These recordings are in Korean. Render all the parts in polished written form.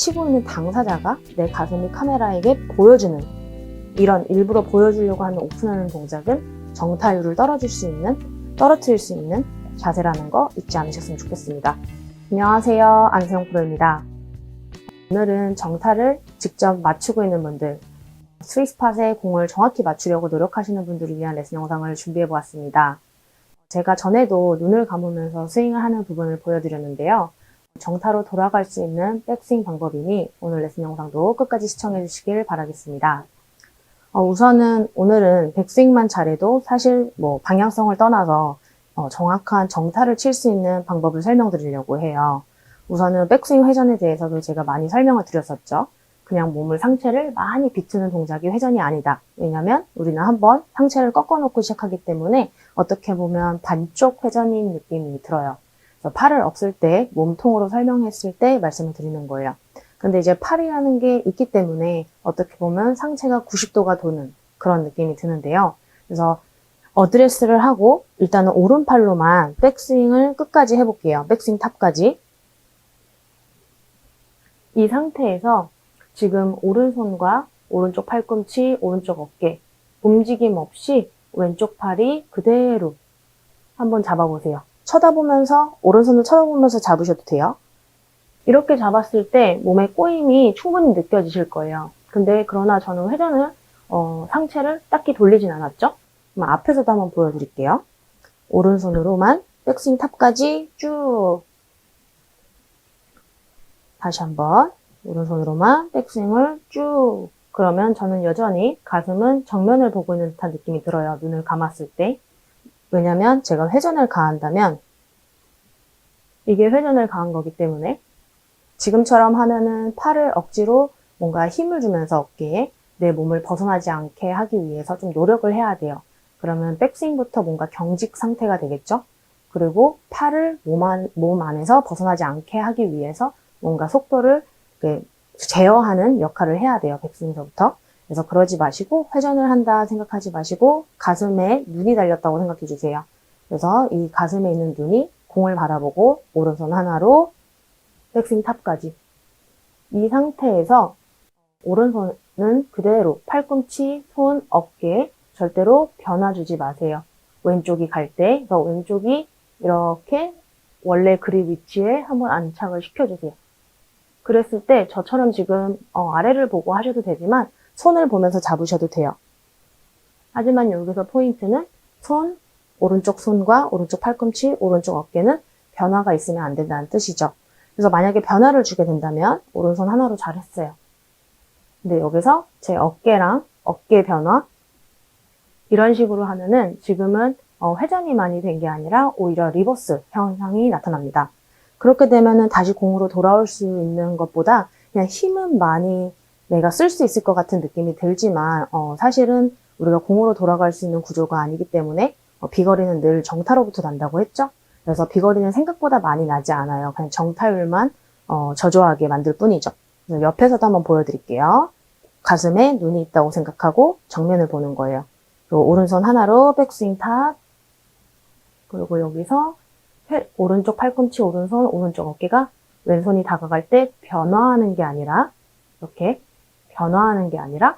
치고 있는 당사자가 내 가슴이 카메라에게 보여주는, 이런 일부러 보여주려고 하는 오픈하는 동작은 정타율을 떨어뜨릴 수 있는 자세라는 거 잊지 않으셨으면 좋겠습니다. 안녕하세요, 안세영 프로입니다. 오늘은 정타를 직접 맞추고 있는 분들, 스윗스팟에 공을 정확히 맞추려고 노력하시는 분들을 위한 레슨 영상을 준비해 보았습니다. 제가 전에도 눈을 감으면서 스윙을 하는 부분을 보여드렸는데요. 정타로 돌아갈 수 있는 백스윙 방법이니 오늘 레슨 영상도 끝까지 시청해 주시길 바라겠습니다. 우선은 오늘은 백스윙만 잘해도 사실 방향성을 떠나서 정확한 정타를 칠 수 있는 방법을 설명드리려고 해요. 우선은 백스윙 회전에 대해서도 제가 많이 설명을 드렸었죠. 그냥 상체를 많이 비트는 동작이 회전이 아니다. 왜냐면 우리는 한번 상체를 꺾어놓고 시작하기 때문에 어떻게 보면 반쪽 회전인 느낌이 들어요. 그래서 팔을 없을 때 몸통으로 설명했을 때 말씀을 드리는 거예요. 근데 이제 팔이라는 게 있기 때문에 어떻게 보면 상체가 90도가 도는 그런 느낌이 드는데요. 그래서 어드레스를 하고 일단은 오른팔로만 백스윙을 끝까지 해볼게요. 백스윙 탑까지. 이 상태에서 지금 오른손과 오른쪽 팔꿈치, 오른쪽 어깨 움직임 없이 왼쪽 팔이 그대로 한번 잡아보세요. 오른손을 쳐다보면서 잡으셔도 돼요. 이렇게 잡았을 때 몸의 꼬임이 충분히 느껴지실 거예요. 그러나 저는 회전을 상체를 딱히 돌리진 않았죠. 그럼 앞에서도 한번 보여드릴게요. 오른손으로만 백스윙 탑까지 쭉. 다시 한번 오른손으로만 백스윙을 쭉. 그러면 저는 여전히 가슴은 정면을 보고 있는 듯한 느낌이 들어요. 눈을 감았을 때. 왜냐면 제가 회전을 가한다면 이게 회전을 가한 거기 때문에 지금처럼 하면은 팔을 억지로 뭔가 힘을 주면서 어깨에 내 몸을 벗어나지 않게 하기 위해서 좀 노력을 해야 돼요. 그러면 백스윙부터 뭔가 경직 상태가 되겠죠? 그리고 팔을 몸 안에서 벗어나지 않게 하기 위해서 뭔가 속도를 제어하는 역할을 해야 돼요. 백스윙서부터. 그래서 그러지 마시고 회전을 한다 생각하지 마시고 가슴에 눈이 달렸다고 생각해 주세요. 그래서 이 가슴에 있는 눈이 공을 바라보고 오른손 하나로 백스윙 탑까지. 이 상태에서 오른손은 그대로 팔꿈치, 손, 어깨 절대로 변화 주지 마세요. 왼쪽이 갈 때, 그래서 왼쪽이 이렇게 원래 그립 위치에 한번 안착을 시켜주세요. 그랬을 때 저처럼 지금 아래를 보고 하셔도 되지만 손을 보면서 잡으셔도 돼요. 하지만 여기서 포인트는 오른쪽 손과 오른쪽 팔꿈치, 오른쪽 어깨는 변화가 있으면 안 된다는 뜻이죠. 그래서 만약에 변화를 주게 된다면 오른손 하나로 잘했어요. 근데 여기서 제 어깨랑 어깨 변화 이런 식으로 하면은 지금은 회전이 많이 된 게 아니라 오히려 리버스 현상이 나타납니다. 그렇게 되면은 다시 공으로 돌아올 수 있는 것보다 그냥 힘은 많이 내가 쓸 수 있을 것 같은 느낌이 들지만 사실은 우리가 공으로 돌아갈 수 있는 구조가 아니기 때문에 비거리는 늘 정타로부터 난다고 했죠. 그래서 비거리는 생각보다 많이 나지 않아요. 그냥 정타율만 저조하게 만들 뿐이죠. 그래서 옆에서도 한번 보여드릴게요. 가슴에 눈이 있다고 생각하고 정면을 보는 거예요. 그리고 오른손 하나로 백스윙 탑. 그리고 여기서 오른쪽 팔꿈치, 오른손, 오른쪽 어깨가 왼손이 다가갈 때 변화하는 게 아니라 이렇게 변화하는 게 아니라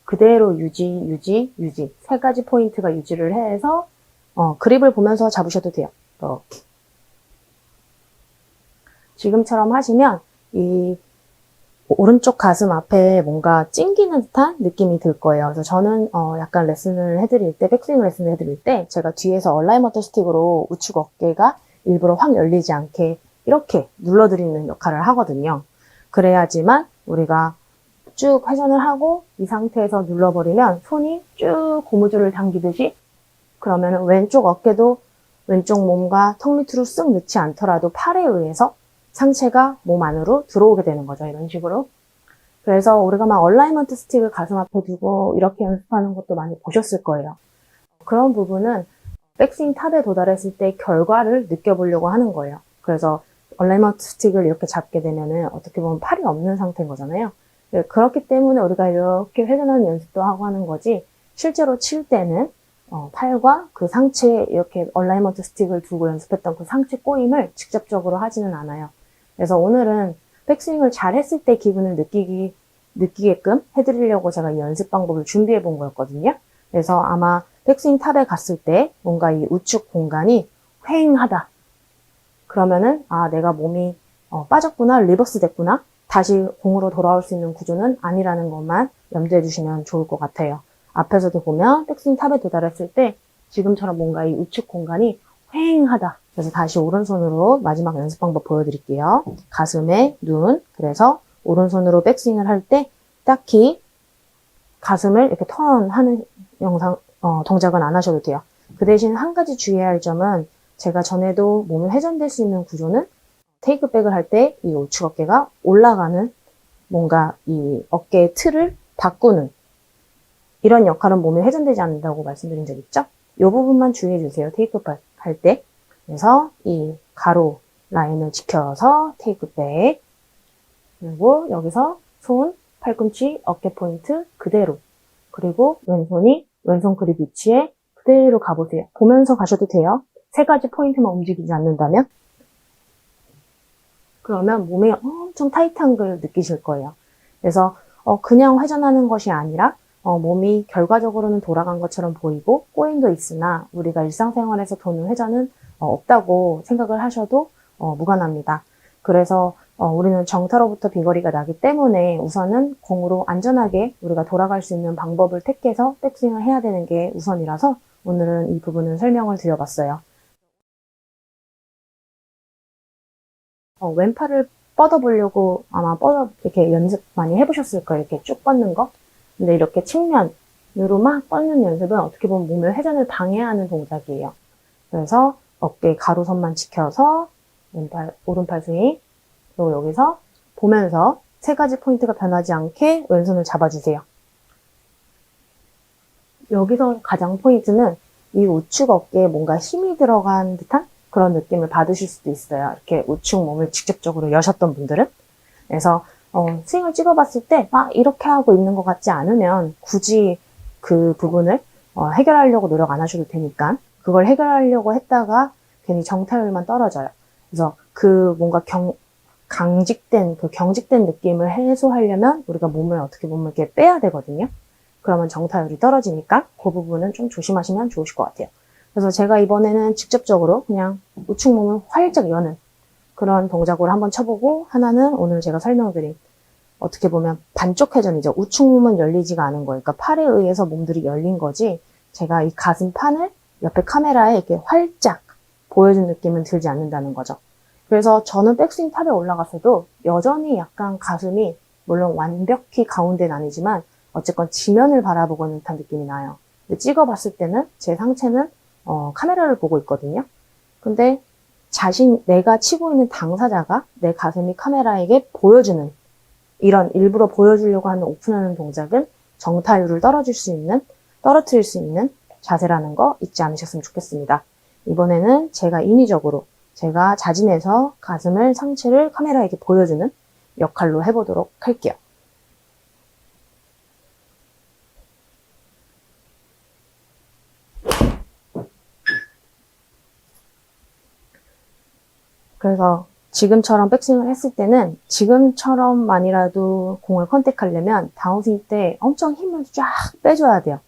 그대로 유지 세 가지 포인트가 유지를 해서 그립을 보면서 잡으셔도 돼요. 이렇게 지금처럼 하시면 이 오른쪽 가슴 앞에 뭔가 찡기는 듯한 느낌이 들 거예요. 그래서 저는 약간 레슨을 해드릴 때, 백스윙 레슨을 해드릴 때 제가 뒤에서 얼라이먼트 스틱으로 우측 어깨가 일부러 확 열리지 않게 이렇게 눌러드리는 역할을 하거든요. 그래야지만 우리가 쭉 회전을 하고 이 상태에서 눌러버리면 손이 쭉 고무줄을 당기듯이 그러면 왼쪽 어깨도 왼쪽 몸과 턱 밑으로 쓱 넣지 않더라도 팔에 의해서 상체가 몸 안으로 들어오게 되는 거죠. 이런 식으로. 그래서 우리가 막 얼라이먼트 스틱을 가슴 앞에 두고 이렇게 연습하는 것도 많이 보셨을 거예요. 그런 부분은 백스윙 탑에 도달했을 때 결과를 느껴보려고 하는 거예요. 그래서 얼라이먼트 스틱을 이렇게 잡게 되면은 어떻게 보면 팔이 없는 상태인 거잖아요. 그렇기 때문에 우리가 이렇게 회전하는 연습도 하고 하는 거지 실제로 칠 때는 팔과 그 상체에 이렇게 얼라이먼트 스틱을 두고 연습했던 그 상체 꼬임을 직접적으로 하지는 않아요. 그래서 오늘은 백스윙을 잘 했을 때 기분을 느끼게끔 해드리려고 제가 이 연습 방법을 준비해 본 거였거든요. 그래서 아마 백스윙 탑에 갔을 때 뭔가 이 우측 공간이 휑하다. 그러면은 내가 몸이 빠졌구나, 리버스 됐구나, 다시 공으로 돌아올 수 있는 구조는 아니라는 것만 염두해 주시면 좋을 것 같아요. 앞에서도 보면 백스윙 탑에 도달했을 때 지금처럼 뭔가 이 우측 공간이 휑하다. 그래서 다시 오른손으로 마지막 연습 방법 보여드릴게요. 가슴에 눈. 그래서 오른손으로 백스윙을 할 때 딱히 가슴을 이렇게 턴하는 동작은 안 하셔도 돼요. 그 대신 한 가지 주의해야 할 점은 제가 전에도 몸이 회전될 수 있는 구조는 테이크백을 할 때 이 우측 어깨가 올라가는 뭔가 이 어깨의 틀을 바꾸는 이런 역할은 몸이 회전되지 않는다고 말씀드린 적 있죠? 이 부분만 주의해 주세요. 테이크백 할 때. 그래서 이 가로 라인을 지켜서 테이크백. 그리고 여기서 손, 팔꿈치, 어깨 포인트 그대로. 그리고 왼손이 왼손 그립 위치에 그대로 가보세요. 보면서 가셔도 돼요. 세 가지 포인트만 움직이지 않는다면. 그러면 몸에 엄청 타이트한 걸 느끼실 거예요. 그래서 그냥 회전하는 것이 아니라 몸이 결과적으로는 돌아간 것처럼 보이고 꼬임도 있으나 우리가 일상생활에서 도는 회전은 없다고 생각을 하셔도 무관합니다. 그래서 우리는 정타로부터 비거리가 나기 때문에 우선은 공으로 안전하게 우리가 돌아갈 수 있는 방법을 택해서 백스윙을 해야 되는 게 우선이라서 오늘은 이 부분을 설명을 드려봤어요. 왼팔을 뻗어보려고 아마 이렇게 연습 많이 해보셨을 거예요. 이렇게 쭉 뻗는 거. 근데 이렇게 측면으로 막 뻗는 연습은 어떻게 보면 몸의 회전을 방해하는 동작이에요. 그래서 어깨 가로선만 지켜서 오른팔 스윙. 그리고 여기서 보면서 세 가지 포인트가 변하지 않게 왼손을 잡아주세요. 여기서 가장 포인트는 이 우측 어깨에 뭔가 힘이 들어간 듯한 그런 느낌을 받으실 수도 있어요. 이렇게 우측 몸을 직접적으로 여셨던 분들은. 그래서 스윙을 찍어봤을 때 이렇게 하고 있는 것 같지 않으면 굳이 그 부분을 해결하려고 노력 안 하셔도 되니까 그걸 해결하려고 했다가 괜히 정타율만 떨어져요. 그래서 그 뭔가 경직된 느낌을 해소하려면 우리가 몸을 어떻게 보면 이렇게 빼야 되거든요. 그러면 정타율이 떨어지니까 그 부분은 좀 조심하시면 좋으실 것 같아요. 그래서 제가 이번에는 직접적으로 그냥 우측 몸을 활짝 여는 그런 동작으로 한번 쳐보고 하나는 오늘 제가 설명드린 어떻게 보면 반쪽 회전이죠. 우측 몸은 열리지가 않은 거예요. 그러니까 팔에 의해서 몸들이 열린 거지 제가 이 가슴판을 옆에 카메라에 이렇게 활짝 보여준 느낌은 들지 않는다는 거죠. 그래서 저는 백스윙 탑에 올라갔어도 여전히 약간 가슴이 물론 완벽히 가운데는 아니지만 어쨌건 지면을 바라보고는 듯한 느낌이 나요. 근데 찍어봤을 때는 제 상체는 카메라를 보고 있거든요. 근데 내가 치고 있는 당사자가 내 가슴이 카메라에게 보여주는 이런 일부러 보여주려고 하는 오픈하는 동작은 정타율을 떨어뜨릴 수 있는 자세라는 거 잊지 않으셨으면 좋겠습니다. 이번에는 제가 인위적으로 제가 자진해서 가슴을 상체를 카메라에게 보여주는 역할로 해보도록 할게요. 그래서 지금처럼 백스윙을 했을 때는 지금처럼만이라도 공을 컨택하려면 다운스윙 때 엄청 힘을 쫙 빼줘야 돼요.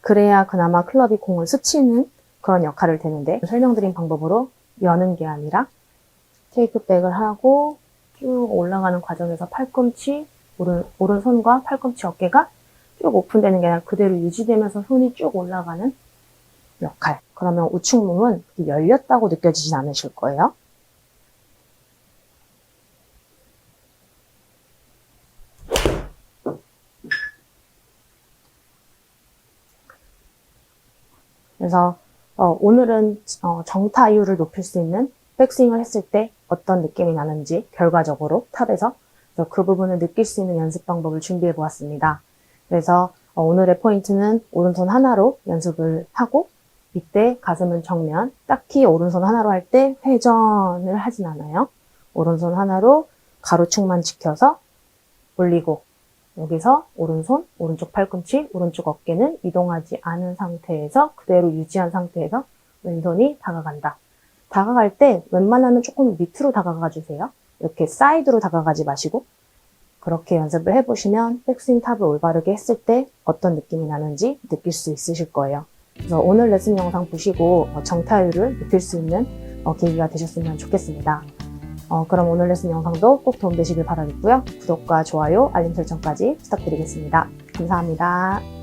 그래야 그나마 클럽이 공을 스치는 그런 역할을 되는데 설명드린 방법으로 여는 게 아니라 테이크백을 하고 쭉 올라가는 과정에서 팔꿈치, 오른손과 팔꿈치 어깨가 쭉 오픈되는 게 아니라 그대로 유지되면서 손이 쭉 올라가는 역할. 그러면 우측 몸은 열렸다고 느껴지진 않으실 거예요. 그래서 오늘은 정타율을 높일 수 있는 백스윙을 했을 때 어떤 느낌이 나는지 결과적으로 탑에서 그 부분을 느낄 수 있는 연습 방법을 준비해 보았습니다. 그래서 오늘의 포인트는 오른손 하나로 연습을 하고 이때 가슴은 정면, 딱히 오른손 하나로 할 때 회전을 하진 않아요. 오른손 하나로 가로축만 지켜서 올리고 여기서 오른손, 오른쪽 팔꿈치, 오른쪽 어깨는 이동하지 않은 상태에서 그대로 유지한 상태에서 왼손이 다가간다. 다가갈 때 웬만하면 조금 밑으로 다가가 주세요. 이렇게 사이드로 다가가지 마시고 그렇게 연습을 해보시면 백스윙 탑을 올바르게 했을 때 어떤 느낌이 나는지 느낄 수 있으실 거예요. 그래서 오늘 레슨 영상 보시고 정타율을 높일 수 있는 계기가 되셨으면 좋겠습니다. 그럼 오늘 레슨 영상도 꼭 도움되시길 바라겠고요. 구독과 좋아요, 알림 설정까지 부탁드리겠습니다. 감사합니다.